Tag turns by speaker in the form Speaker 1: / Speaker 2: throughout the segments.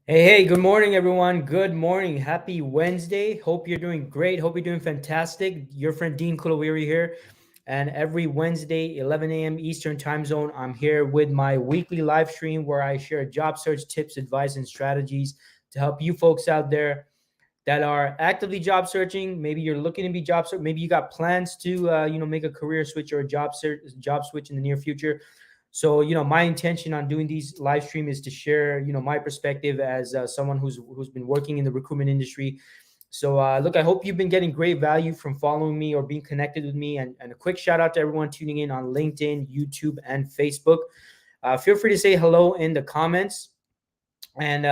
Speaker 1: Hey, good morning, everyone. Good morning. Happy Wednesday. Hope you're doing great. Hope you're doing fantastic. Your friend Dean Kulaweera here. And every Wednesday, 11 a.m. Eastern Time Zone, I'm here with my weekly live stream where I share job search tips, advice, and strategies to help you folks out there that are actively job searching. Maybe you're looking to be job search. Maybe you got plans to, make a career switch or a job switch in the near future. So, my intention on doing these live stream is to share, my perspective as someone who's been working in the recruitment industry. So, look, I hope you've been getting great value from following me or being connected with me. And a quick shout out to everyone tuning in on LinkedIn, YouTube, and Facebook. Feel free to say hello in the comments, and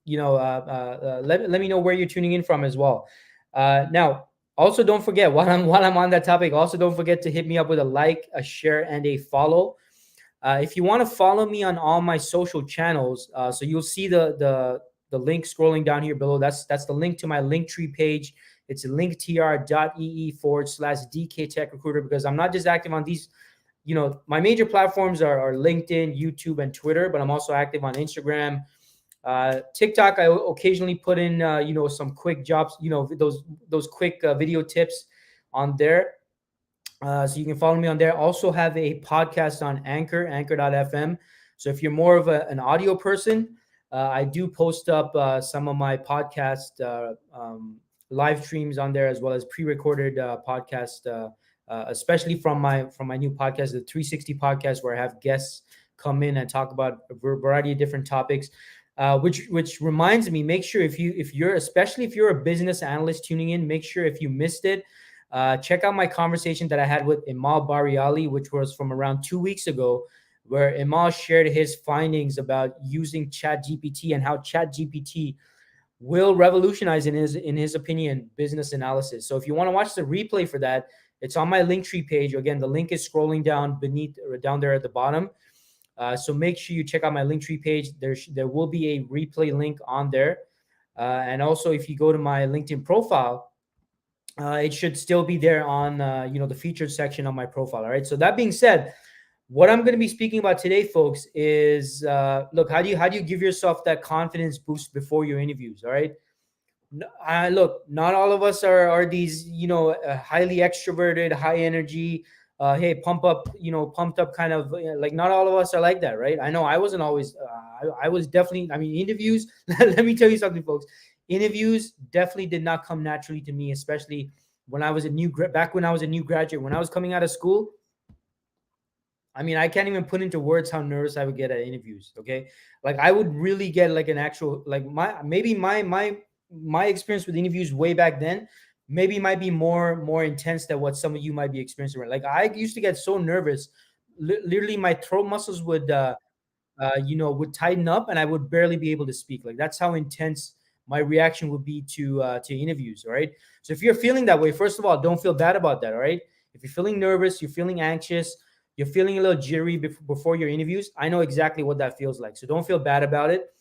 Speaker 1: let me know where you're tuning in from as well. Now, also don't forget while I'm on that topic, also don't forget to hit me up with a like, a share, and a follow. If you want to follow me on all my social channels, so you'll see the link scrolling down here below. That's the link to my Linktree page. It's linktr.ee/DK Tech Recruiter, because I'm not just active on these. My major platforms are LinkedIn, YouTube, and Twitter, but I'm also active on Instagram, TikTok. I occasionally put in some quick jobs, those quick video tips on there. So you can follow me on there. Also have a podcast on Anchor.fm. So if you're more of an audio person, I do post up some of my podcast live streams on there, as well as pre-recorded podcast, especially from my new podcast, the 360 podcast, where I have guests come in and talk about a variety of different topics. Which reminds me, make sure if you're a business analyst tuning in, make sure if you missed it, check out my conversation that I had with Imal Bariali, which was from around 2 weeks ago, where Imal shared his findings about using ChatGPT and how ChatGPT will revolutionize, in his opinion, business analysis. So if you want to watch the replay for that, it's on my Linktree page. Again, the link is scrolling down down there at the bottom. So make sure you check out my Linktree page. There will be a replay link on there, and also if you go to my LinkedIn profile, it should still be there on the featured section of my profile. All right. So that being said, what I'm going to be speaking about today, folks, is look, how do you give yourself that confidence boost before your interviews? All right. Look, not all of us are these highly extroverted, high energy, hey, pumped up kind of, like, not all of us are like that, right? I know I wasn't always. I was definitely. I mean, interviews. Let me tell you something, folks. Interviews definitely did not come naturally to me, especially when I was back when I was a new graduate, when I was coming out of school. I mean, I can't even put into words how nervous I would get at interviews. Okay, like I would really get like an actual, like, my experience with interviews way back then maybe might be more intense than what some of you might be experiencing. Right? Like I used to get so nervous, literally my throat muscles would tighten up, and I would barely be able to speak. Like that's how intense my reaction would be to interviews. All right. So if you're feeling that way, first of all, don't feel bad about that. All right. If you're feeling nervous, you're feeling anxious, you're feeling a little jittery before your interviews, I know exactly what that feels like. So don't feel bad about it.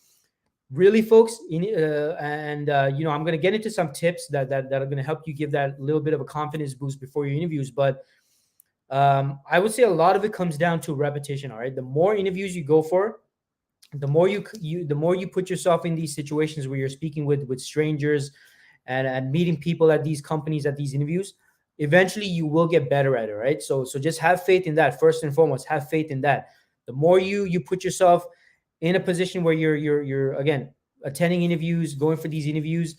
Speaker 1: Really, folks. I'm going to get into some tips that are going to help you give that little bit of a confidence boost before your interviews. But I would say a lot of it comes down to repetition. All right. The more interviews you go for, the more you put yourself in these situations where you're speaking with strangers, and meeting people at these companies, at these interviews, eventually you will get better at it, right? So just have faith in that. First and foremost, have faith in that. The more you put yourself in a position where you're again attending interviews, going for these interviews,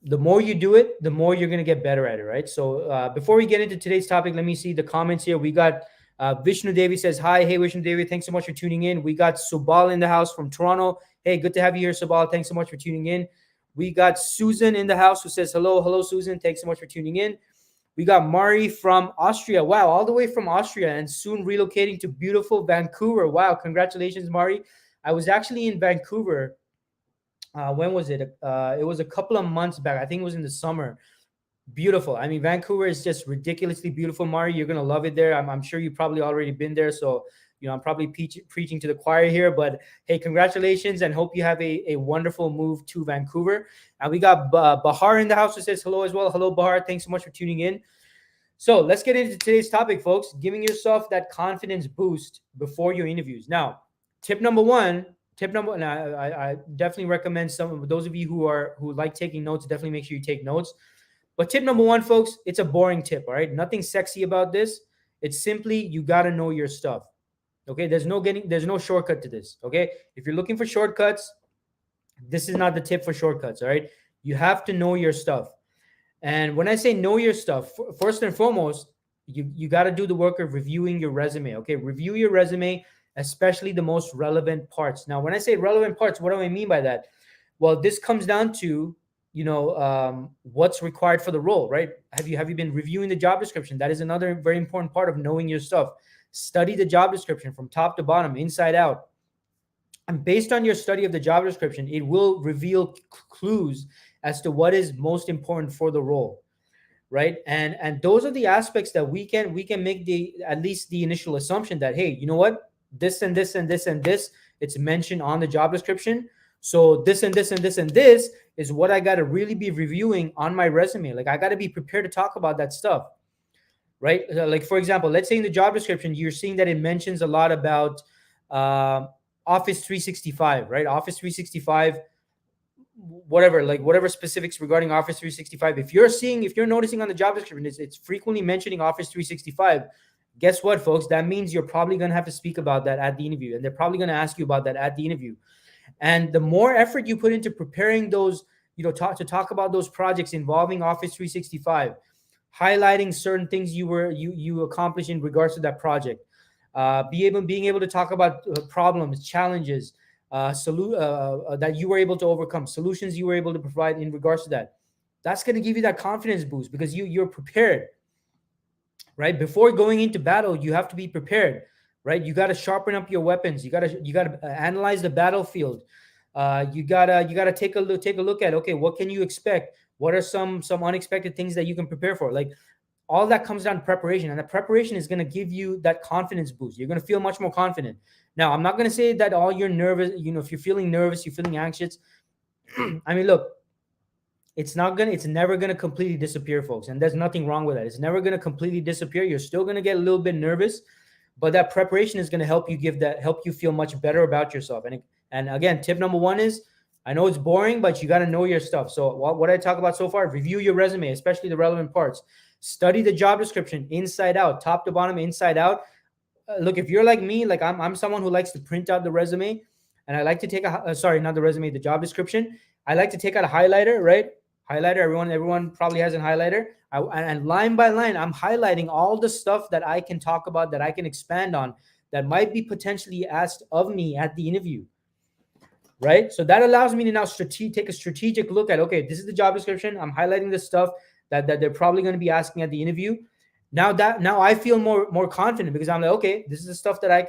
Speaker 1: the more you do it, the more you're going to get better at it, right? So before we get into today's topic, let me see the comments here. We got Vishnu Devi says, hi. Hey, Vishnu Devi, thanks so much for tuning in. We got Subal in the house from Toronto. Hey, good to have you here, Subal. Thanks so much for tuning in. We got Susan in the house who says, hello. Hello, Susan. Thanks so much for tuning in. We got Mari from Austria. Wow, all the way from Austria, and soon relocating to beautiful Vancouver. Wow, congratulations, Mari. I was actually in Vancouver. When was it? It was a couple of months back. I think it was in the summer. Beautiful. I mean, Vancouver is just ridiculously beautiful, Mari. You're gonna love it there. I'm sure you've probably already been there. So, I'm probably preaching to the choir here. But hey, congratulations, and hope you have a wonderful move to Vancouver. And we got Bahar in the house who says hello as well. Hello, Bahar. Thanks so much for tuning in. So let's get into today's topic, folks. Giving yourself that confidence boost before your interviews. Now, tip number one. tip number, and I definitely recommend some, those of you who like taking notes, definitely make sure you take notes. But tip number one, folks, it's a boring tip. All right, nothing sexy about this. It's simply you got to know your stuff. Okay, there's no shortcut to this. Okay, if you're looking for shortcuts, this is not the tip for shortcuts. All right, you have to know your stuff. And when I say know your stuff, first and foremost, you got to do the work of reviewing your resume. Okay, review your resume, especially the most relevant parts. Now, when I say relevant parts, what do I mean by that? Well, this comes down to what's required for the role, right? Have you been reviewing the job description? That is another very important part of knowing your stuff. Study the job description from top to bottom, inside out. And based on your study of the job description, it will reveal clues as to what is most important for the role, right? And those are the aspects that we can make the at least the initial assumption that, hey, you know what, this and this and this and this, it's mentioned on the job description. So this and this and this and this is what I got to really be reviewing on my resume. Like, I got to be prepared to talk about that stuff, right? Like, for example, let's say in the job description, you're seeing that it mentions a lot about Office 365, right? Office 365, whatever specifics regarding Office 365. If you're noticing on the job description, it's frequently mentioning Office 365. Guess what, folks? That means you're probably going to have to speak about that at the interview, and they're probably going to ask you about that at the interview. And the more effort you put into preparing those, talk about those projects involving Office 365, highlighting certain things you accomplished in regards to that project, being able to talk about problems, challenges, that you were able to overcome, solutions you were able to provide in regards to that. That's going to give you that confidence boost because you're prepared, right? Before going into battle, you have to be prepared, right? You got to sharpen up your weapons. You got to analyze the battlefield. You gotta take a look at, okay, what can you expect? What are some unexpected things that you can prepare for? Like, all that comes down to preparation, and the preparation is going to give you that confidence boost. You're going to feel much more confident. Now, I'm not going to say that all you're nervous, if you're feeling nervous, you're feeling anxious. I mean, look, it's never going to completely disappear, folks. And there's nothing wrong with that. It's never going to completely disappear. You're still going to get a little bit nervous, but that preparation is going to help you feel much better about yourself. And again, tip number one is, I know it's boring, but you got to know your stuff. So what I talk about so far, review your resume, especially the relevant parts. Study the job description inside out, top to bottom, inside out. Look, if you're like me, like I'm someone who likes to print out the resume, and I like to take the job description. I like to take out a highlighter, right? Highlighter. Everyone probably has a highlighter. And line by line, I'm highlighting all the stuff that I can talk about, that I can expand on, that might be potentially asked of me at the interview, right? So that allows me to now take a strategic look at, okay, this is the job description. I'm highlighting the stuff that they're probably going to be asking at the interview. Now I feel more confident because I'm like, okay, this is the stuff that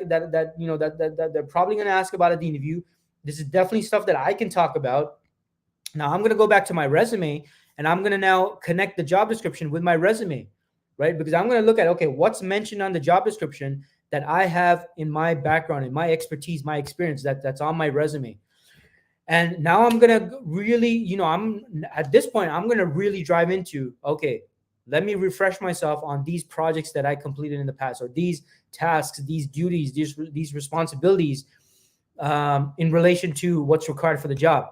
Speaker 1: they're probably going to ask about at the interview. This is definitely stuff that I can talk about. Now I'm going to go back to my resume, and I'm going to now connect the job description with my resume, right? Because I'm going to look at, okay, what's mentioned on the job description that I have in my background, in my expertise, my experience that's on my resume. And now I'm going to really, at this point, I'm going to really drive into, okay, let me refresh myself on these projects that I completed in the past, or these tasks, these duties, these responsibilities in relation to what's required for the job.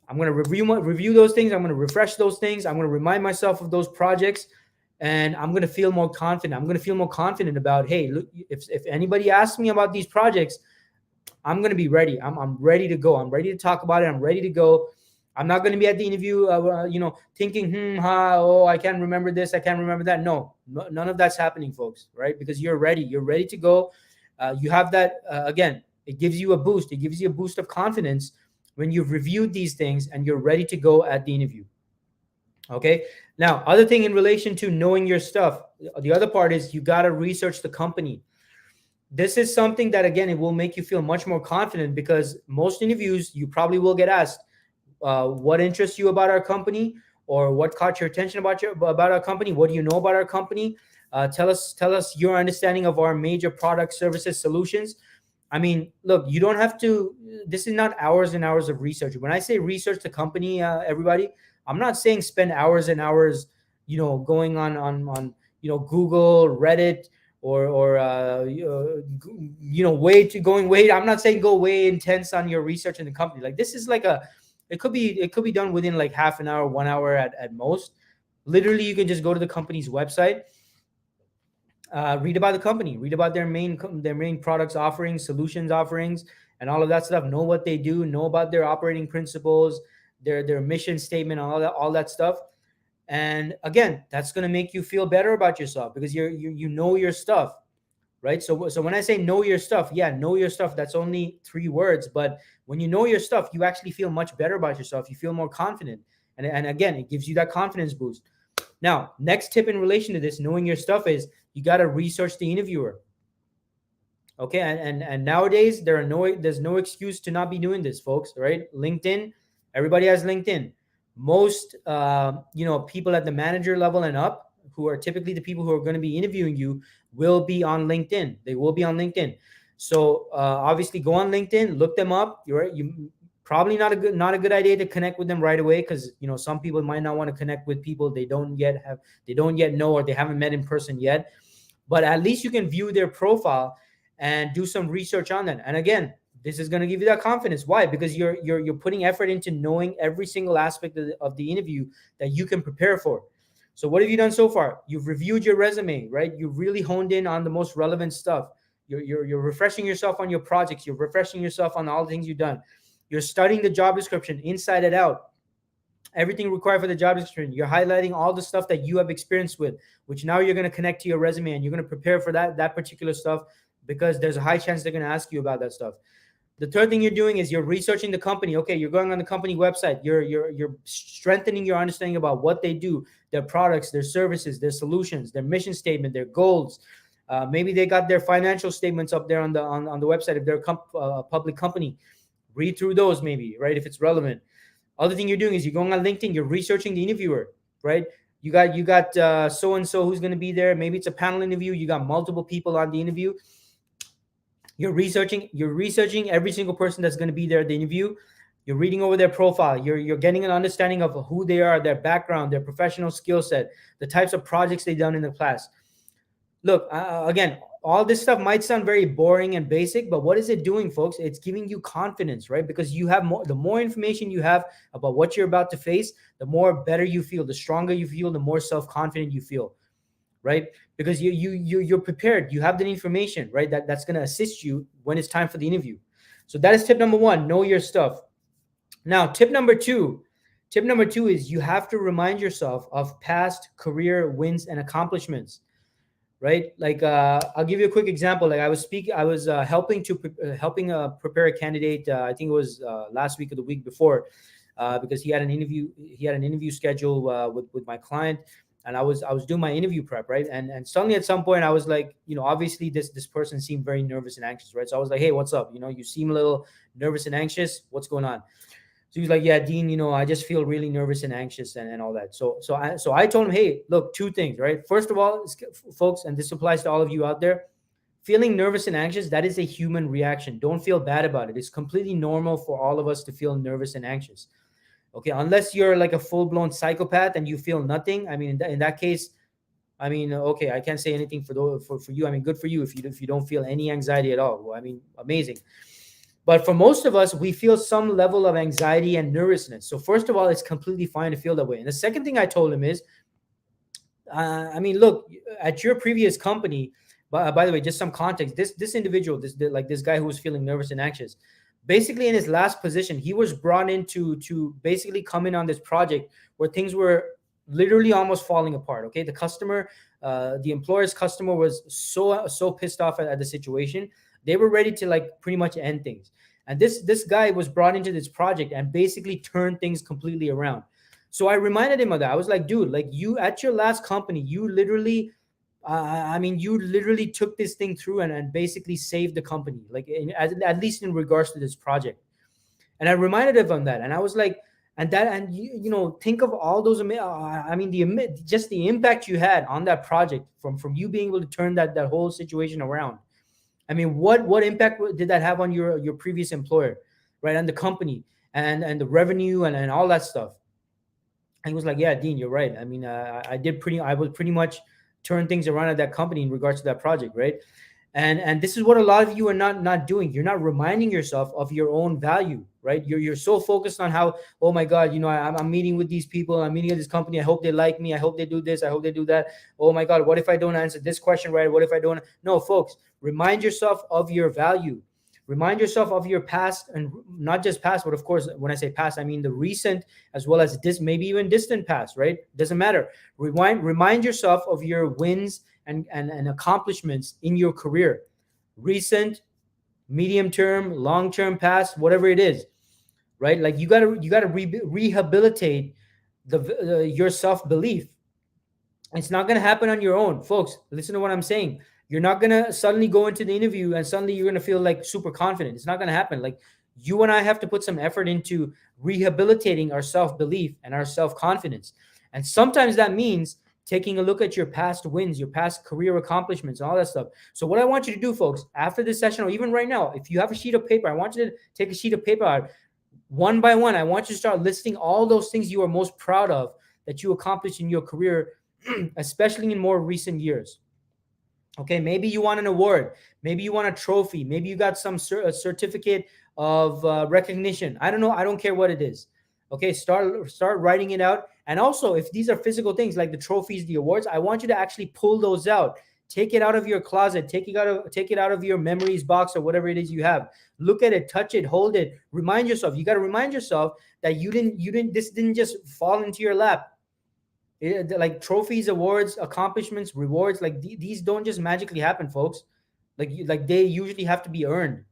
Speaker 1: I'm going to review those things. I'm going to refresh those things. I'm going to remind myself of those projects, and I'm going to feel more confident. I'm going to feel more confident about, hey, look, if anybody asks me about these projects, I'm going to be ready. I'm ready to go. I'm ready to talk about it. I'm ready to go. I'm not going to be at the interview, thinking, I can't remember this. I can't remember that. No, none of that's happening, folks, right? Because you're ready. You're ready to go. You have that, again, it gives you a boost. It gives you a boost of confidence when you've reviewed these things and you're ready to go at the interview. Okay. Now, other thing in relation to knowing your stuff, the other part is you got to research the company. This is something that, again, it will make you feel much more confident, because most interviews you probably will get asked, what interests you about our company, or what caught your attention about our company? What do you know about our company? Tell us your understanding of our major products, services, solutions. I mean, look, you don't have to, this is not hours and hours of research. When I say research the company, everybody, I'm not saying spend hours and hours, going on Google, Reddit, way to going way. I'm not saying go way intense on your research in the company. Like this is like it could be done within like half an hour, 1 hour at most. Literally, you can just go to the company's website, read about the company, read about their main products offerings, solutions offerings, and all of that stuff. Know what they do, know about their operating principles, their mission statement, all that stuff. And again, that's going to make you feel better about yourself because you know your stuff, right? So when I say know your stuff, yeah, know your stuff, that's only 3 words, but when you know your stuff, you actually feel much better about yourself. You feel more confident, and again, it gives you that confidence boost. Now, next tip in relation to this, knowing your stuff, is you got to research the interviewer. Okay, and nowadays there's no excuse to not be doing this, folks. Right? LinkedIn, everybody has LinkedIn. Most people at the manager level and up, who are typically the people who are going to be interviewing you, will be on LinkedIn. They will be on LinkedIn. So obviously, go on LinkedIn, look them up. You probably not a good idea to connect with them right away, because some people might not want to connect with people they don't yet know, or they haven't met in person yet. But at least you can view their profile and do some research on that. And again, this is going to give you that confidence. Why? Because you're putting effort into knowing every single aspect of the interview that you can prepare for. So what have you done so far? You've reviewed your resume, right? You've really honed in on the most relevant stuff. You're refreshing yourself on your projects. You're refreshing yourself on all the things you've done. You're studying the job description inside and out. Everything required for the job description. You're highlighting all the stuff that you have experience with, which now you're going to connect to your resume, and you're going to prepare for that particular stuff, because there's a high chance they're going to ask you about that stuff. The third thing you're doing is you're researching the company. Okay, you're going on the company website. You're strengthening your understanding about what they do, their products, their services, their solutions, their mission statement, their goals. Maybe they got their financial statements up there on the website if they're a public company. Read through those, maybe, right, if it's relevant. Other thing you're doing is you're going on LinkedIn, you're researching the interviewer, right? You got so and so who's going to be there. Maybe it's a panel interview. You got multiple people on the interview. You're researching every single person that's going to be there at the interview. You're reading over their profile. You're getting an understanding of who they are, their background, their professional skill set, the types of projects they've done in the past. Look, again, all this stuff might sound very boring and basic, but what is it doing, folks? It's giving you confidence, right? Because you have more. The more information you have about what you're about to face, the more better you feel, the stronger you feel, the more self-confident you feel, right? Because you're prepared. You have the information, right? That's going to assist you when it's time for the interview. So that is tip number 1: know your stuff. Now, tip number two is you have to remind yourself of past career wins and accomplishments. Right? Like I'll give you a quick example. Like I was helping prepare a candidate. I think it was last week or the week before, because he had an interview schedule with my client, and I was doing my interview prep, right? And suddenly at some point I was like, obviously this person seemed very nervous and anxious, right? So I was like, hey, what's up? You seem a little nervous and anxious. What's going on? So he was like, yeah, Dean, I just feel really nervous and anxious and all that. So I told him, hey, look, 2 things, right? First of all, folks, and this applies to all of you out there, feeling nervous and anxious, that is a human reaction. Don't feel bad about it. It's completely normal for all of us to feel nervous and anxious. Okay, unless you're like a full-blown psychopath and you feel nothing. I mean, in that case, okay, I can't say anything for you. I mean, good for you if you don't feel any anxiety at all. Well, I mean, amazing. But for most of us, we feel some level of anxiety and nervousness. So first of all, it's completely fine to feel that way. And the second thing I told him is, look, at your previous company, by the way, just some context, this individual, this guy who was feeling nervous and anxious, basically in his last position, he was brought in to basically come in on this project where things were literally almost falling apart. Okay, the employer's customer was so pissed off at the situation. They were ready to like pretty much end things. And this guy was brought into this project and basically turned things completely around. So I reminded him of that. I was like, dude, like you at your last company, you literally took this thing through and basically saved the company, like at least in regards to this project. And I reminded him of that. And I was like, think of all those, just the impact you had on that project from you being able to turn that whole situation around. I mean, what impact did that have on your previous employer, right? And the company and the revenue and all that stuff. And he was like, yeah, Dean, you're right. I mean, I was pretty much turn things around at that company in regards to that project, right? And this is what a lot of you are not doing. You're not reminding yourself of your own value, right? You're so focused on how, oh my god, I'm meeting with these people, I'm meeting with this company, I hope they like me, I hope they do this, I hope they do that. Oh my god, what if I don't answer this question right? What if I don't? No, folks, remind yourself of your value. Remind yourself of your past, and not just past, but of course, when I say past, I mean the recent as well as this, maybe even distant past, right? Doesn't matter. Remind yourself of your wins and accomplishments in your career, recent, medium term, long term, past, whatever it is, right? Like you gotta rehabilitate your self belief. It's not gonna happen on your own, folks. Listen to what I'm saying. You're not gonna suddenly go into the interview and suddenly you're gonna feel like super confident. It's not gonna happen. Like, you and I have to put some effort into rehabilitating our self belief and our self confidence. And sometimes that means taking a look at your past wins, your past career accomplishments, and all that stuff. So, what I want you to do, folks, after this session, or even right now, if you have a sheet of paper, I want you to take a sheet of paper out one by one. I want you to start listing all those things you are most proud of that you accomplished in your career, especially in more recent years. Okay, maybe you want an award, maybe you want a trophy, maybe you got some certificate of recognition. I don't know. I don't care what it is. Okay, start writing it out. And also, if these are physical things like the trophies, the awards, I want you to actually pull those out. Take it out of your closet. Take it out of your memories box or whatever it is you have. Look at it, touch it, hold it. Remind yourself. You got to remind yourself that this didn't just fall into your lap. Like trophies, awards, accomplishments, rewards, like these don't just magically happen, folks. Like they usually have to be earned,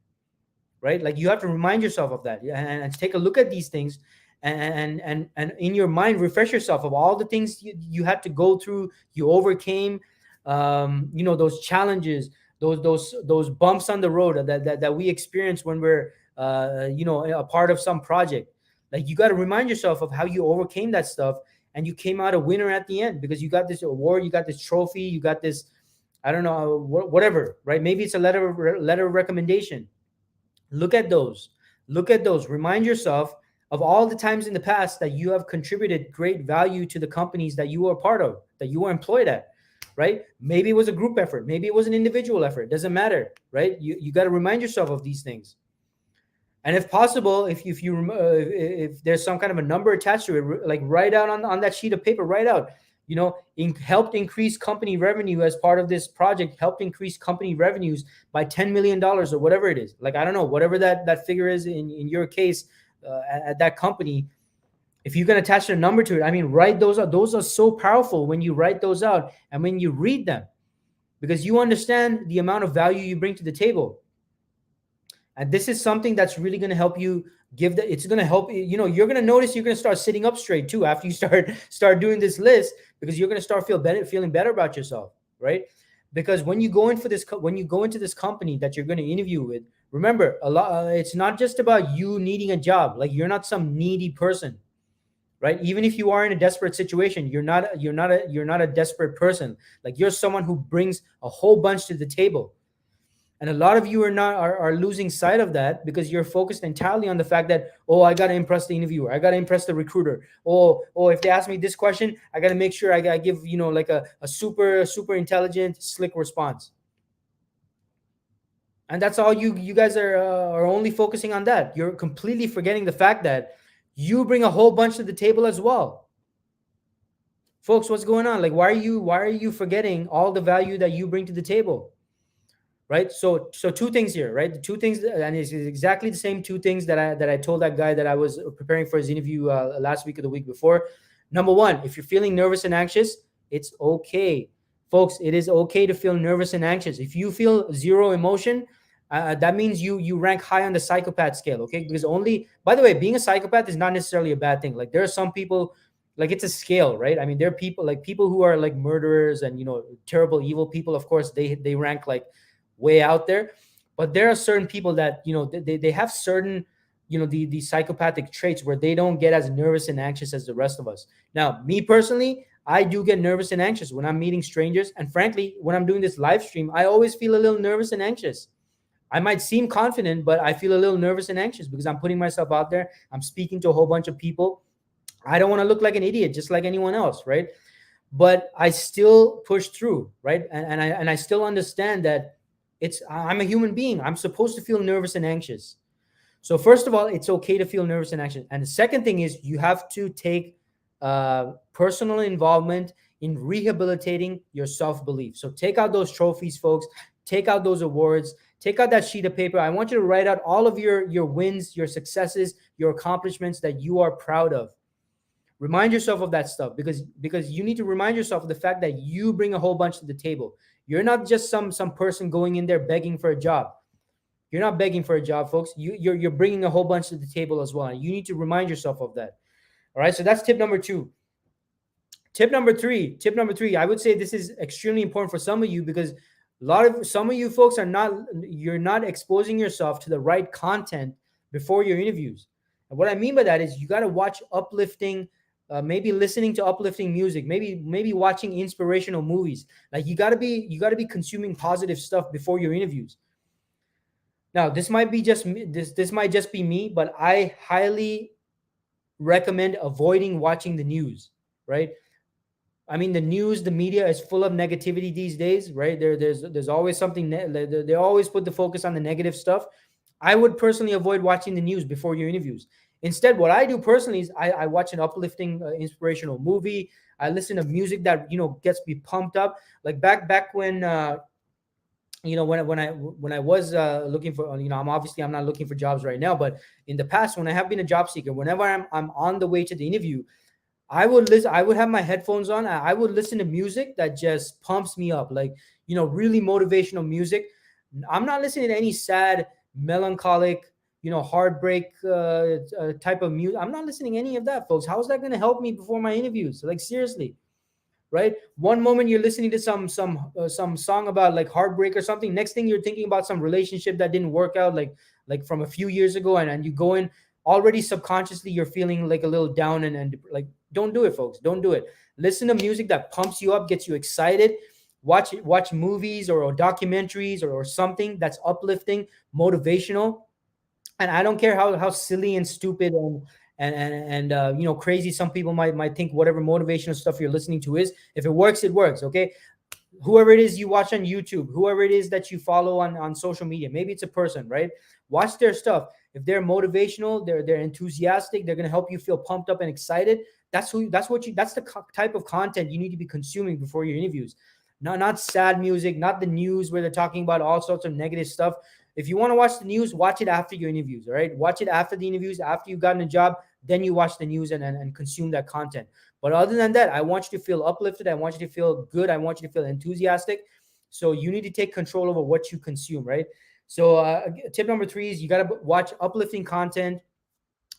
Speaker 1: right? Like you have to remind yourself of that, and take a look at these things, and in your mind refresh yourself of all the things you had to go through, you overcame, those challenges, those bumps on the road that we experience when we're a part of some project. Like, you got to remind yourself of how you overcame that stuff, and you came out a winner at the end because you got this award, you got this trophy, you got this, I don't know, whatever, right? Maybe it's a letter of recommendation. Look at those. Remind yourself of all the times in the past that you have contributed great value to the companies that you were part of, that you were employed at, right? Maybe it was a group effort. Maybe it was an individual effort. It doesn't matter, right? You got to remind yourself of these things. And if possible, if there's some kind of a number attached to it, like write out on that sheet of paper, write out, helped increase company revenue as part of this project, helped increase company revenues by $10 million or whatever it is. Like, I don't know, whatever that figure is in your case at that company. If you can attach a number to it, I mean, write those out. Those are so powerful when you write those out and when you read them, because you understand the amount of value you bring to the table. And this is something that's really going to help you it's going to help, you're going to notice you're going to start sitting up straight too after you start doing this list, because you're going to start feeling better about yourself, right? Because when you go into this company that you're going to interview with, remember, it's not just about you needing a job. Like, you're not some needy person, right? Even if you are in a desperate situation, you're not a desperate person. Like, you're someone who brings a whole bunch to the table. And a lot of you are losing sight of that because you're focused entirely on the fact that, oh, I got to impress the interviewer, I got to impress the recruiter. Oh, if they ask me this question, I got to make sure I give, like a super intelligent, slick response. And that's all you guys are only focusing on that. You're completely forgetting the fact that you bring a whole bunch to the table as well. Folks, what's going on? Like, why are you forgetting all the value that you bring to the table? Right. So two things here, right? The two things, and it's exactly the same two things that I told that guy that I was preparing for his interview last week or the week before. Number one, if you're feeling nervous and anxious, it's okay. Folks, it is okay to feel nervous and anxious. If you feel zero emotion, that means you rank high on the psychopath scale, okay? Because by the way, being a psychopath is not necessarily a bad thing. Like, there are some people, like, it's a scale, right? I mean, there are people who are like murderers and, terrible, evil people. Of course, they rank like way out there, but there are certain people that they have certain the psychopathic traits where they don't get as nervous and anxious as the rest of us. Now, me personally, I do get nervous and anxious when I'm meeting strangers, and frankly, when I'm doing this live stream, I always feel a little nervous and anxious. I might seem confident, but I feel a little nervous and anxious because I'm putting myself out there. I'm speaking to a whole bunch of people. I don't want to look like an idiot, just like anyone else, right? but I still push through, right? And I still understand that I'm a human being. I'm supposed to feel nervous and anxious. So first of all, it's okay to feel nervous and anxious. And the second thing is you have to take personal involvement in rehabilitating your self-belief. So take out those trophies, folks. Take out those awards. Take out that sheet of paper. I want you to write out all of your wins, your successes, your accomplishments that you are proud of. Remind yourself of that stuff, because you need to remind yourself of the fact that you bring a whole bunch to the table. You're not just some person going in there begging for a job. You're not begging for a job, folks. You're bringing a whole bunch to the table as well. And you need to remind yourself of that. All right. So that's tip number two. Tip number three. I would say this is extremely important for some of you, because some of you folks you're not exposing yourself to the right content before your interviews. And what I mean by that is you got to watch uplifting, maybe listening to uplifting music, maybe watching inspirational movies. Like you got to be consuming positive stuff before your interviews. Now, this might be just me, this might just be me, but I highly recommend avoiding watching the news, right? I mean, the news, the media is full of negativity these days, right? There's always something. They always put the focus on the negative stuff. I would personally avoid watching the news before your interviews. Instead, what I do personally is I watch an uplifting, inspirational movie. I listen to music that gets me pumped up. Like back when when I was looking for, I'm not looking for jobs right now, but in the past, when I have been a job seeker, whenever I'm on the way to the interview, I would have my headphones on. I would listen to music that just pumps me up, like, really motivational music. I'm not listening to any sad, melancholic, heartbreak type of music. I'm not listening to any of that, folks. How is that going to help me before my interviews? Like, seriously, right? One moment you're listening to some song about like heartbreak or something. Next thing you're thinking about some relationship that didn't work out, like from a few years ago, and you go in already subconsciously you're feeling like a little down, and like, don't do it, folks. Don't do it. Listen to music that pumps you up, gets you excited. Watch movies or documentaries or something that's uplifting, motivational. And I don't care how silly and stupid and crazy some people might think whatever motivational stuff you're listening to is. If it works, it works. Okay. Whoever it is you watch on YouTube, whoever it is that you follow on social media, maybe it's a person, right? Watch their stuff. If they're motivational, they're enthusiastic, they're going to help you feel pumped up and excited. That's the type of content you need to be consuming before your interviews. Not sad music, not the news where they're talking about all sorts of negative stuff. If you want to watch the news, watch it after your interviews. All right. Watch it after the interviews, after you've gotten a job, then you watch the news and consume that content. But other than that, I want you to feel uplifted. I want you to feel good. I want you to feel enthusiastic. So you need to take control over what you consume, right? So tip number three is you got to watch uplifting content,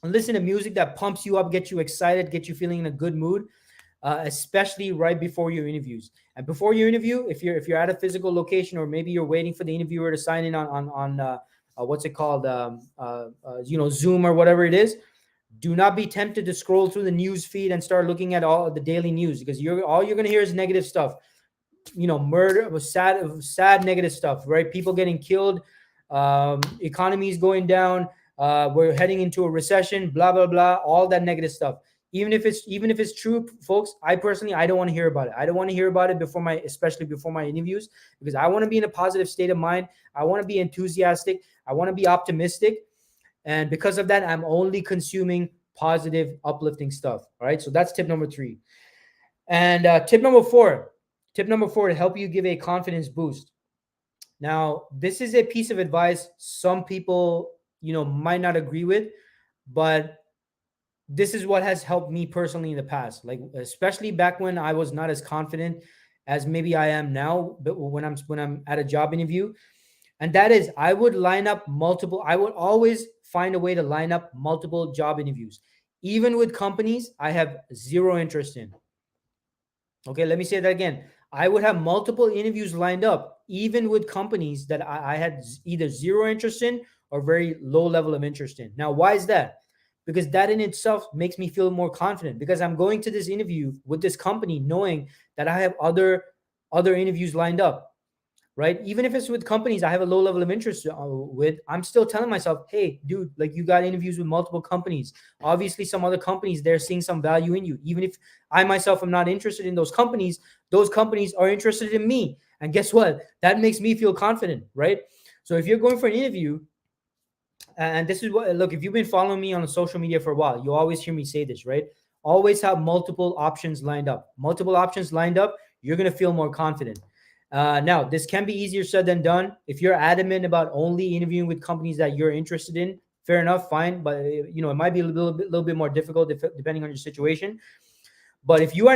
Speaker 1: listen to music that pumps you up, get you excited, get you feeling in a good mood, especially right before your interviews. And before your interview, if you're at a physical location, or maybe you're waiting for the interviewer to sign in on what's it called, Zoom or whatever it is, do not be tempted to scroll through the news feed and start looking at all the daily news, because all you're going to hear is negative stuff. Murder, sad negative stuff, right? People getting killed, economies going down, we're heading into a recession, blah blah blah, all that negative stuff. Even if it's true, folks, I don't want to hear about it. I don't want to hear about it especially before my interviews, because I want to be in a positive state of mind. I want to be enthusiastic. I want to be optimistic. And because of that, I'm only consuming positive, uplifting stuff. All right. So that's tip number three. And tip number four to help you give a confidence boost. Now, this is a piece of advice some people, might not agree with, but this is what has helped me personally in the past. Like, especially back when I was not as confident as maybe I am now, but when I'm at a job interview. And that is, I would always find a way to line up multiple job interviews, even with companies I have zero interest in. Okay, let me say that again. I would have multiple interviews lined up, even with companies that I had either zero interest in or very low level of interest in. Now, why is that? Because that in itself makes me feel more confident, because I'm going to this interview with this company knowing that I have other interviews lined up. right? Even if it's with companies I have a low level of interest with, I'm still telling myself, hey, dude, like you got interviews with multiple companies. Obviously, some other companies, they're seeing some value in you. Even if I myself am not interested in those companies are interested in me. And guess what? That makes me feel confident, right? So if you're going for an interview, and this is what, look, if you've been following me on social media for a while, you always hear me say this, right? Always have multiple options lined up. Multiple options lined up, you're going to feel more confident. Now, this can be easier said than done. If you're adamant about only interviewing with companies that you're interested in, fair enough, fine. But it might be a little bit more difficult depending on your situation. But if you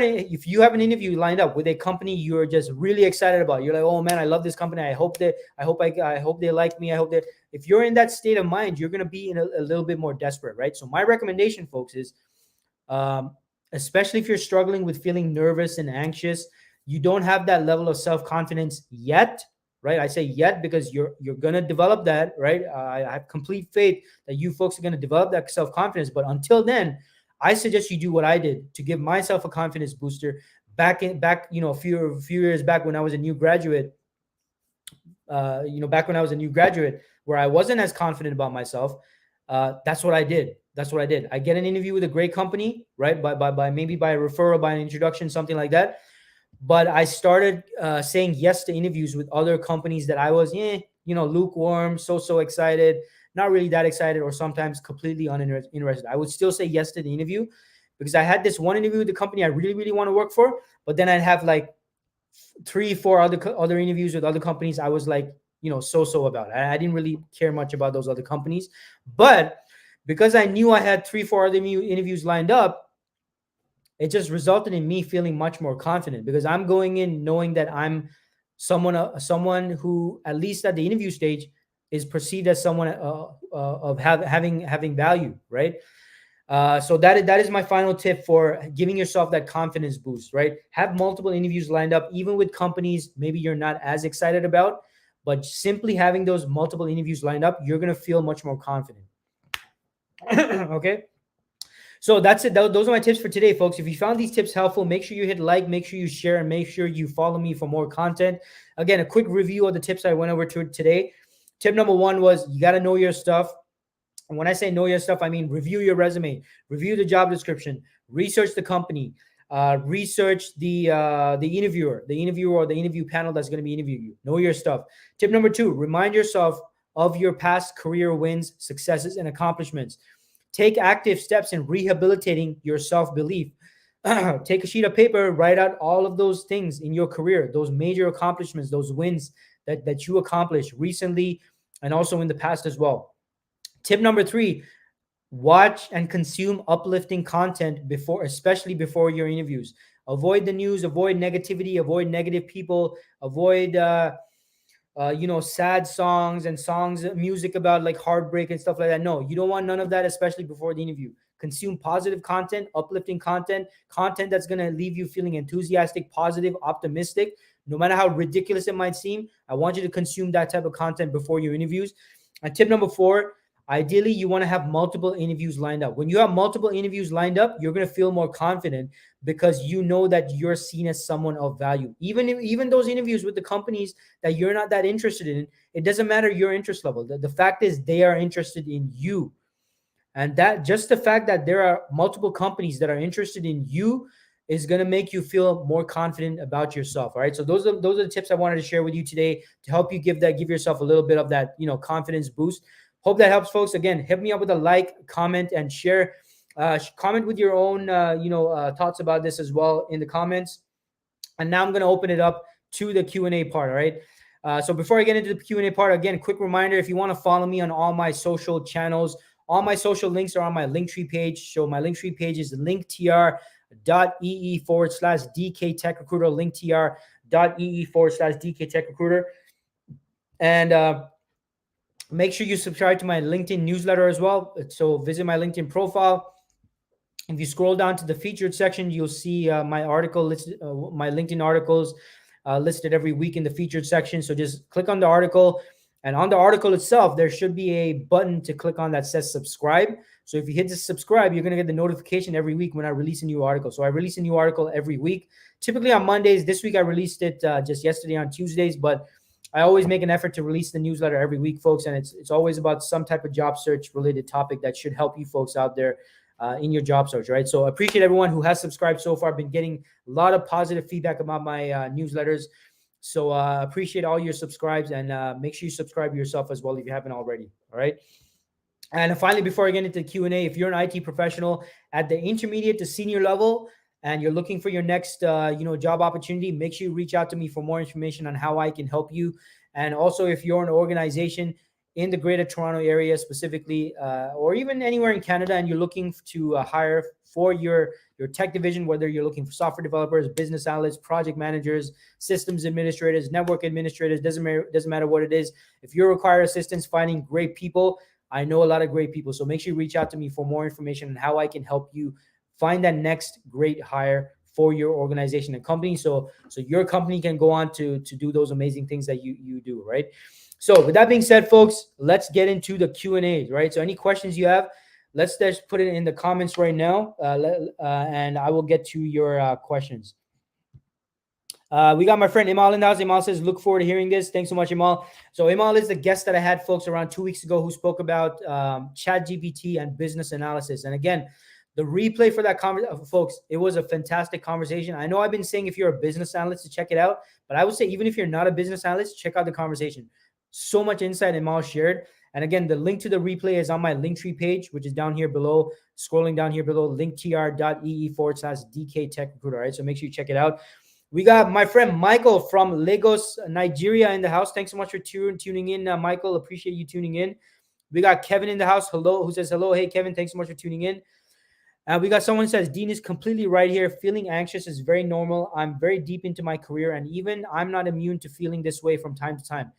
Speaker 1: have an interview lined up with a company you're just really excited about, you're like, oh man, I love this company. I hope they like me. If you're in that state of mind, you're gonna be a little bit more desperate, right? So my recommendation, folks, is especially if you're struggling with feeling nervous and anxious, you don't have that level of self-confidence yet, right? I say yet because you're gonna develop that, right? I have complete faith that you folks are gonna develop that self-confidence. But until then, I suggest you do what I did to give myself a confidence booster back, a few years back when I was a new graduate. Back when I was a new graduate, where I wasn't as confident about myself. That's what I did. I get an interview with a great company, right? By maybe by a referral, by an introduction, something like that. But I started saying yes to interviews with other companies that I was, lukewarm, so excited, not really that excited, or sometimes completely uninterested. I would still say yes to the interview because I had this one interview with the company I really, really want to work for, but then I'd have like 3-4 other interviews with other companies I was like, so about. I didn't really care much about those other companies, but because I knew I had 3-4 other interviews lined up, it just resulted in me feeling much more confident because I'm going in knowing that I'm someone who, at least at the interview stage, is perceived as someone of having value, right? So that is my final tip for giving yourself that confidence boost, right? Have multiple interviews lined up, even with companies maybe you're not as excited about, but simply having those multiple interviews lined up, you're going to feel much more confident. Okay. So that's it. Those are my tips for today, folks. If you found these tips helpful, make sure you hit like, make sure you share, and make sure you follow me for more content. Again, a quick review of the tips I went over to today. Tip number 1 was you got to know your stuff. And when I say know your stuff, I mean review your resume, review the job description, research the company, research the interviewer or the interview panel that's going to be interviewing you. Know your stuff. Tip number 2, remind yourself of your past career wins, successes, and accomplishments. Take active steps in rehabilitating your self-belief. Take a sheet of paper, write out all of those things in your career, those major accomplishments, those wins that you accomplished recently and also in the past as well. Tip number 3, watch and consume uplifting content especially before your interviews. Avoid the news, avoid negativity, avoid negative people, avoid sad songs and music about like heartbreak and stuff like that. No, you don't want none of that, especially before the interview. Consume positive content, uplifting content that's going to leave you feeling enthusiastic, positive, optimistic. No matter how ridiculous it might seem, I want you to consume that type of content before your interviews. And tip number 4, ideally, you want to have multiple interviews lined up. When you have multiple interviews lined up, you're going to feel more confident because you know that you're seen as someone of value. Even those interviews with the companies that you're not that interested in, it doesn't matter your interest level. The fact is they are interested in you. And that just the fact that there are multiple companies that are interested in you is going to make you feel more confident about yourself. All right. So those are the tips I wanted to share with you today to help you give yourself a little bit of that, confidence boost. Hope that helps, folks. Again, hit me up with a like, comment, and share. Comment with your own, thoughts about this as well in the comments. And now I'm going to open it up to the Q&A part. All right. So before I get into the Q&A part, again, quick reminder, if you want to follow me on all my social channels, all my social links are on my Linktree page. So my Linktree page is linktr.ee/DK Tech Recruiter, linktr.ee/DK Tech Recruiter. And make sure you subscribe to my LinkedIn newsletter as well. So visit my LinkedIn profile. If you scroll down to the featured section, you'll see my article listed, my LinkedIn articles listed every week in the featured section. So just click on the article. And on the article itself, there should be a button to click on that says subscribe. So if you hit the subscribe, you're going to get the notification every week when I release a new article. So I release a new article every week, typically on Mondays. This week I released it just yesterday on Tuesdays, but I always make an effort to release the newsletter every week, folks, and it's always about some type of job search related topic that should help you folks out there in your job search, right? So I appreciate everyone who has subscribed so far. I've been getting a lot of positive feedback about my newsletters. So appreciate all your subscribes, and make sure you subscribe yourself as well if you haven't already. All right. And finally, before I get into the Q&A, if you're an IT professional at the intermediate to senior level and you're looking for your next job opportunity, make sure you reach out to me for more information on how I can help you. And also, if you're an organization in the Greater Toronto area specifically, or even anywhere in Canada, and you're looking to hire for your tech division, whether you're looking for software developers, business analysts, project managers, systems administrators, network administrators, doesn't matter what it is. If you require assistance finding great people, I know a lot of great people. So make sure you reach out to me for more information on how I can help you find that next great hire for your organization and company. So your company can go on to do those amazing things that you do, right? So with that being said, folks, let's get into the Q&A, right? So any questions you have, let's just put it in the comments right now, and I will get to your questions. We got my friend Imal in the house. Imal says, look forward to hearing this. Thanks so much, Imal. So Imal is the guest that I had, folks, around 2 weeks ago, who spoke about ChatGPT and business analysis. And again, the replay for that conversation, folks, it was a fantastic conversation. I know I've been saying if you're a business analyst to check it out, but I would say even if you're not a business analyst, check out the conversation. So much insight Imal shared. And again, the link to the replay is on my Linktree page, which is down here below, scrolling down here below, linktr.ee/DK Tech Recruiter. All right, so make sure you check it out. We got my friend Michael from Lagos, Nigeria in the house. Thanks so much for tuning in, Michael. Appreciate you tuning in. We got Kevin in the house, hello, who says hello. Hey, Kevin, thanks so much for tuning in. We got someone who says, Dean is completely right here. Feeling anxious is very normal. I'm very deep into my career, and even I'm not immune to feeling this way from time to time.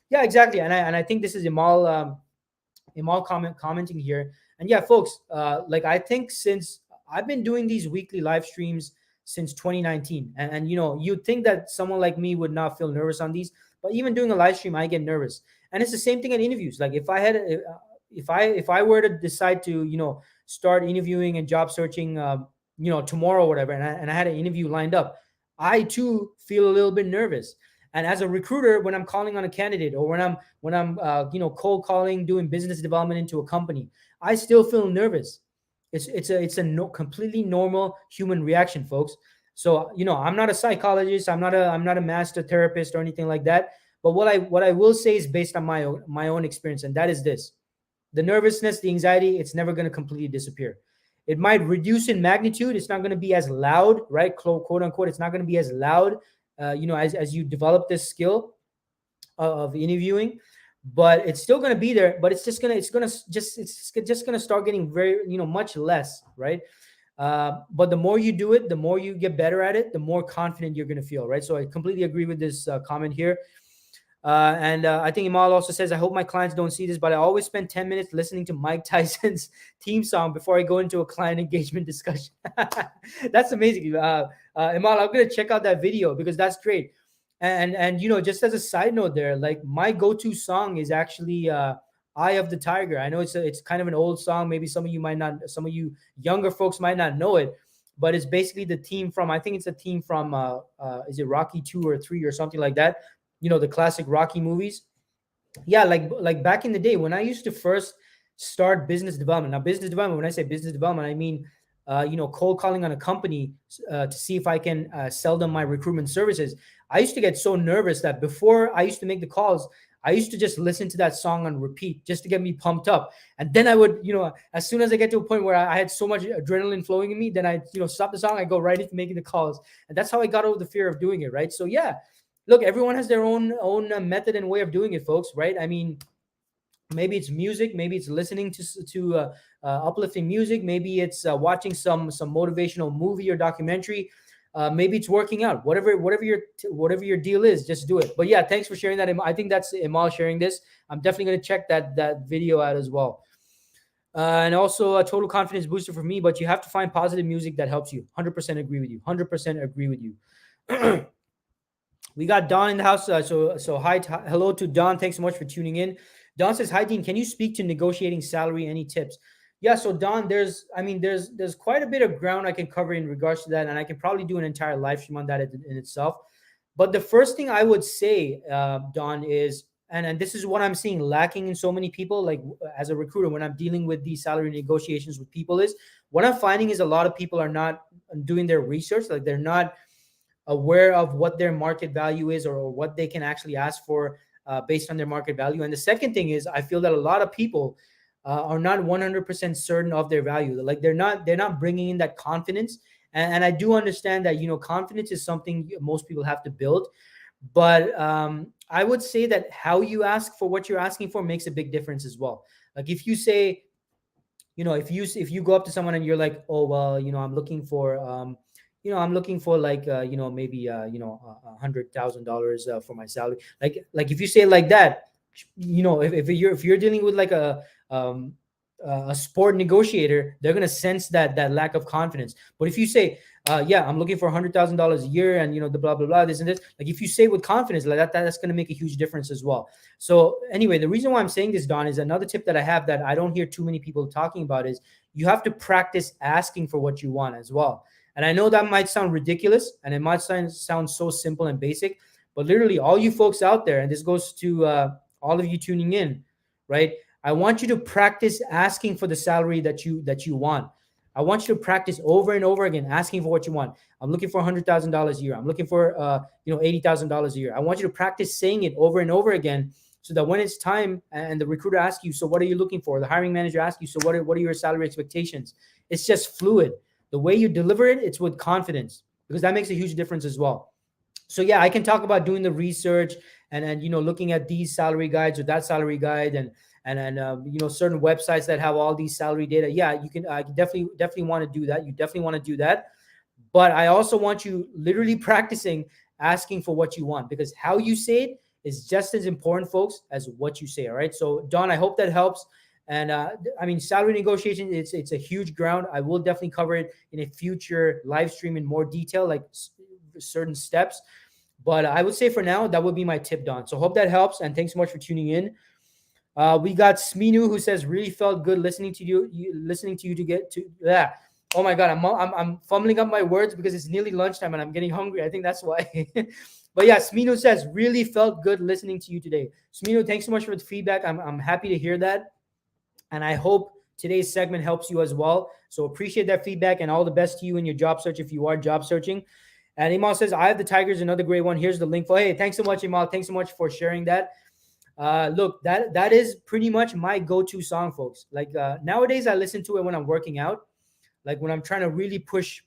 Speaker 1: Yeah, exactly. And I think this is Imal commenting here. And yeah, folks, I think since I've been doing these weekly live streams since 2019, and you'd think that someone like me would not feel nervous on these, but even doing a live stream, I get nervous. And it's the same thing in interviews. Like if I were to decide to start interviewing and job searching tomorrow or whatever, and I had an interview lined up, I too feel a little bit nervous. And as a recruiter, when I'm calling on a candidate, or when I'm cold calling, doing business development into a company, I still feel nervous. It's a completely normal human reaction, folks. So I'm not a psychologist, I'm not a master therapist or anything like that. But what I will say is based on my own experience, and that is this: the nervousness, the anxiety, it's never going to completely disappear. It might reduce in magnitude. It's not going to be as loud, right? Quote unquote. It's not going to be as loud, as you develop this skill of interviewing, but it's still going to be there. But it's just going to start getting very, much less, right? But the more you do it, the more you get better at it, the more confident you're going to feel, right? So I completely agree with this comment here. And I think Imal also says, I hope my clients don't see this, but I always spend 10 minutes listening to Mike Tyson's theme song before I go into a client engagement discussion. That's amazing. Imal, I'm going to check out that video because that's great. And just as a side note there, like my go-to song is actually Eye of the Tiger. I know it's kind of an old song. Maybe some of you younger folks might not know it, but it's basically the theme from, I think it's a theme from, is it Rocky 2 or 3 or something like that? The classic Rocky movies. Yeah, like back in the day when I used to first start business development. Now, business development, when I say business development, I mean, cold calling on a company to see if I can sell them my recruitment services. I used to get so nervous that before I used to make the calls, I used to just listen to that song on repeat just to get me pumped up. And then I would, as soon as I get to a point where I had so much adrenaline flowing in me, then I, stop the song, I go right into making the calls. And that's how I got over the fear of doing it, right? So yeah, look, everyone has their own method and way of doing it, folks, right? I mean, maybe it's music, maybe it's listening to uplifting music, maybe it's watching some motivational movie or documentary, maybe it's working out. Whatever your deal is, just do it. But yeah, thanks for sharing that. I think that's Imal sharing this. I'm definitely going to check that video out as well. And also a total confidence booster for me, but you have to find positive music that helps you. 100% agree with you. 100% agree with you. We got Don in the house. So hi, hello to Don. Thanks so much for tuning in. Don says, hi, Dean. Can you speak to negotiating salary? Any tips? Yeah. So Don, there's quite a bit of ground I can cover in regards to that. And I can probably do an entire live stream on that in itself. But the first thing I would say, Don, is, and this is what I'm seeing lacking in so many people, like as a recruiter, when I'm dealing with these salary negotiations with people, is what I'm finding is a lot of people are not doing their research. Like they're not aware of what their market value is, or what they can actually ask for based on their market value. And the second thing is, I feel that a lot of people are not 100% certain of their value. Like they're not bringing in that confidence. And I do understand that, confidence is something most people have to build. But I would say that how you ask for what you're asking for makes a big difference as well. Like if you say, if you go up to someone and you're like, oh well, I'm looking for like maybe $100,000 for my salary. Like if you say it like that, if you're dealing with like a sport negotiator, they're gonna sense that lack of confidence. But if you say, yeah, I'm looking for $100,000 a year, and the blah blah blah, this and this, like if you say with confidence like that, that's gonna make a huge difference as well. So anyway, the reason why I'm saying this, Don, is another tip that I have that I don't hear too many people talking about is you have to practice asking for what you want as well. And I know that might sound ridiculous, and it might sound so simple and basic, but literally all you folks out there, and this goes to all of you tuning in, right? I want you to practice asking for the salary that you want. I want you to practice over and over again asking for what you want. I'm looking for $100,000 a year. I'm looking for $80,000 a year. I want you to practice saying it over and over again, so that when it's time and the recruiter asks you, so what are you looking for? The hiring manager asks you, so what are your salary expectations? It's just fluid. The way you deliver it, it's with confidence, because that makes a huge difference as well. So yeah, I can talk about doing the research, and looking at these salary guides or that salary guide, and certain websites that have all these salary data. Yeah, you can definitely want to do that. You definitely want to do that. But I also want you literally practicing asking for what you want, because how you say it is just as important, folks, as what you say. All right. So Don, I hope that helps. And I mean, salary negotiation, it's a huge ground. I will definitely cover it in a future live stream in more detail, like certain steps. But I would say for now, that would be my tip, Don. So hope that helps. And thanks so much for tuning in. We got Sminu, who says, really felt good listening to you to get to that. Oh my God, I'm fumbling up my words because it's nearly lunchtime and I'm getting hungry. I think that's why. But yeah, Smino says, really felt good listening to you today. Smino, thanks so much for the feedback. I'm happy to hear that. And I hope today's segment helps you as well. So appreciate that feedback, and all the best to you in your job search if you are job searching. And Imal says, I have the Tigers, another great one. Here's the link for. Hey, thanks so much, Imal. Thanks so much for sharing that. Look, that is pretty much my go-to song, folks. Like nowadays, I listen to it when I'm working out. Like when I'm trying to really push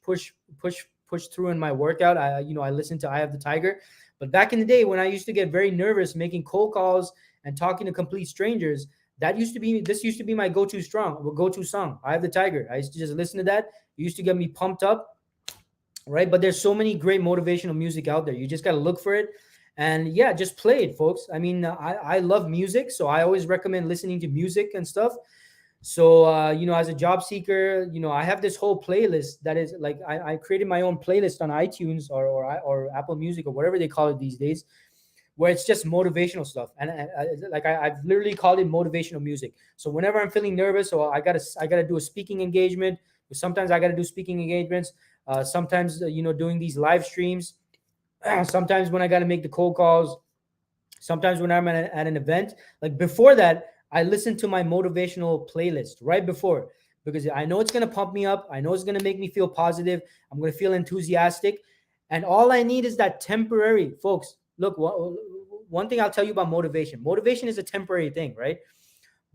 Speaker 1: through in my workout, I listen to I Have the Tiger. But back in the day, when I used to get very nervous making cold calls and talking to complete strangers, this used to be my go-to song. I Have the Tiger. I used to just listen to that. It used to get me pumped up, right? But there's so many great motivational music out there. You just got to look for it. And yeah, just play it, folks. I mean, I love music, so I always recommend listening to music and stuff. So, as a job seeker, I have this whole playlist that is like, I created my own playlist on iTunes or Apple Music or whatever they call it these days, where it's just motivational stuff. And I've literally called it motivational music. So whenever I'm feeling nervous, or I gotta do a speaking engagement, sometimes I gotta do speaking engagements. Sometimes, doing these live streams. Sometimes when I got to make the cold calls, sometimes when I'm at an event, like before that, I listen to my motivational playlist right before, because I know it's going to pump me up. I know it's going to make me feel positive. I'm going to feel enthusiastic. And all I need is that temporary, folks. Look, one thing I'll tell you about motivation. Motivation is a temporary thing, right?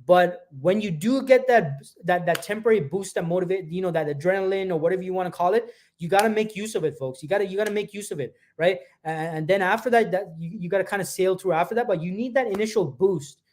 Speaker 1: But when you do get that temporary boost that motivate, that adrenaline or whatever you want to call it, you got to make use of it, folks. You got to make use of it, right? And then after that you got to kind of sail through after that, but you need that initial boost.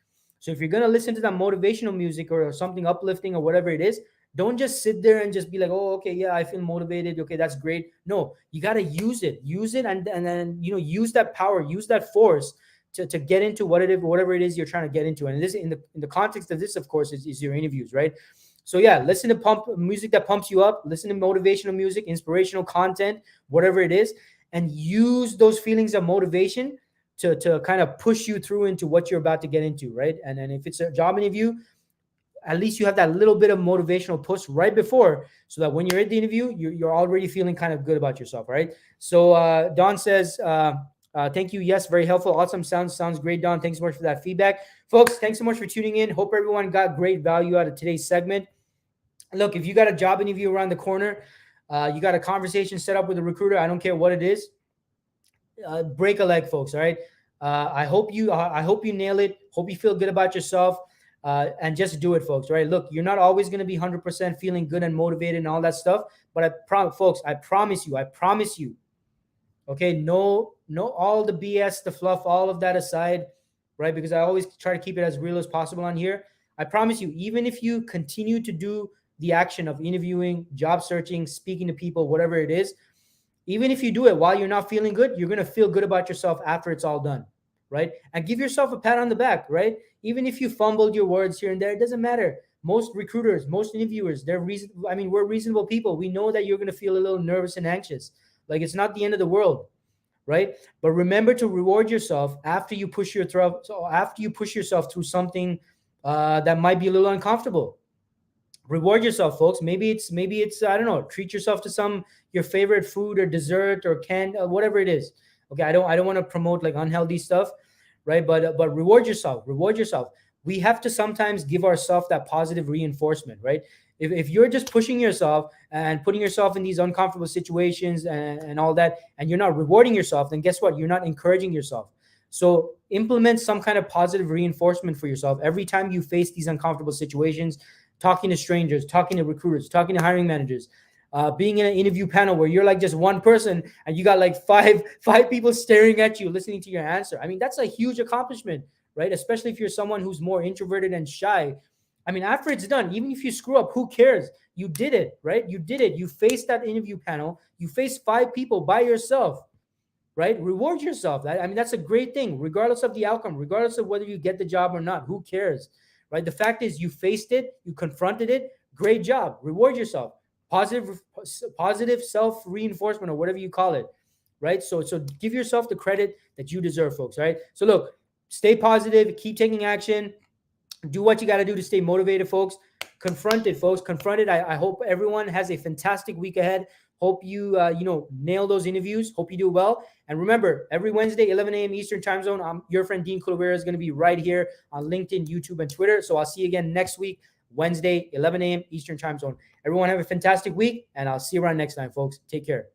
Speaker 1: So if you're going to listen to that motivational music or something uplifting or whatever it is, don't just sit there and just be like, oh, okay, yeah, I feel motivated. Okay, that's great. No, you got to use it, and then, use that power, use that force to get into whatever it is you're trying to get into. And this, in the context of this, of course, is your interviews, right? So yeah, listen to pump music that pumps you up, listen to motivational music, inspirational content, whatever it is, and use those feelings of motivation to kind of push you through into what you're about to get into, right? And then if it's a job interview, at least you have that little bit of motivational push right before, so that when you're at the interview, you're already feeling kind of good about yourself, right? So Don says, Thank you. Yes, very helpful. Awesome. Sounds great, Don. Thanks so much for that feedback. Folks, thanks so much for tuning in. Hope everyone got great value out of today's segment. Look, if you got a job interview around the corner, you got a conversation set up with a recruiter, I don't care what it is, break a leg, folks. All right. I hope you nail it. Hope you feel good about yourself. And just do it, folks. Right? Look, you're not always going to be 100% feeling good and motivated and all that stuff. But folks, I promise you. Okay, no, all the BS, the fluff, all of that aside, right? Because I always try to keep it as real as possible on here. I promise you, even if you continue to do the action of interviewing, job searching, speaking to people, whatever it is, even if you do it while you're not feeling good, you're going to feel good about yourself after it's all done, right? And give yourself a pat on the back, right? Even if you fumbled your words here and there, it doesn't matter. Most recruiters, most interviewers, we're reasonable people. We know that you're going to feel a little nervous and anxious. Like, it's not the end of the world, right? But remember to reward yourself after you push yourself through something that might be a little uncomfortable. Reward yourself, folks. Maybe it's I don't know. Treat yourself to your favorite food or dessert or whatever it is. Okay, I don't want to promote like unhealthy stuff, right? But reward yourself. Reward yourself. We have to sometimes give ourselves that positive reinforcement, right? If you're just pushing yourself and putting yourself in these uncomfortable situations and all that, and you're not rewarding yourself, then guess what? You're not encouraging yourself. So implement some kind of positive reinforcement for yourself every time you face these uncomfortable situations, talking to strangers, talking to recruiters, talking to hiring managers, being in an interview panel where you're like just one person and you got like five people staring at you, listening to your answer. I mean, that's a huge accomplishment, right? Especially if you're someone who's more introverted and shy. I mean, after it's done, even if you screw up, who cares? You did it, right? You did it. You faced that interview panel. You faced 5 people by yourself, right? Reward yourself. I mean, that's a great thing, regardless of the outcome, regardless of whether you get the job or not. Who cares, right? The fact is, you faced it, you confronted it. Great job. Reward yourself. Positive self reinforcement, or whatever you call it, right? So give yourself the credit that you deserve, folks. Right? So look, stay positive, keep taking action. Do what you got to do to stay motivated, folks. Confront it, folks. Confront it. I hope everyone has a fantastic week ahead. Hope you, nail those interviews. Hope you do well. And remember, every Wednesday, 11 a.m. Eastern time zone, your friend Dean Kulaweera is going to be right here on LinkedIn, YouTube, and Twitter. So I'll see you again next week, Wednesday, 11 a.m. Eastern time zone. Everyone have a fantastic week, and I'll see you around next time, folks. Take care.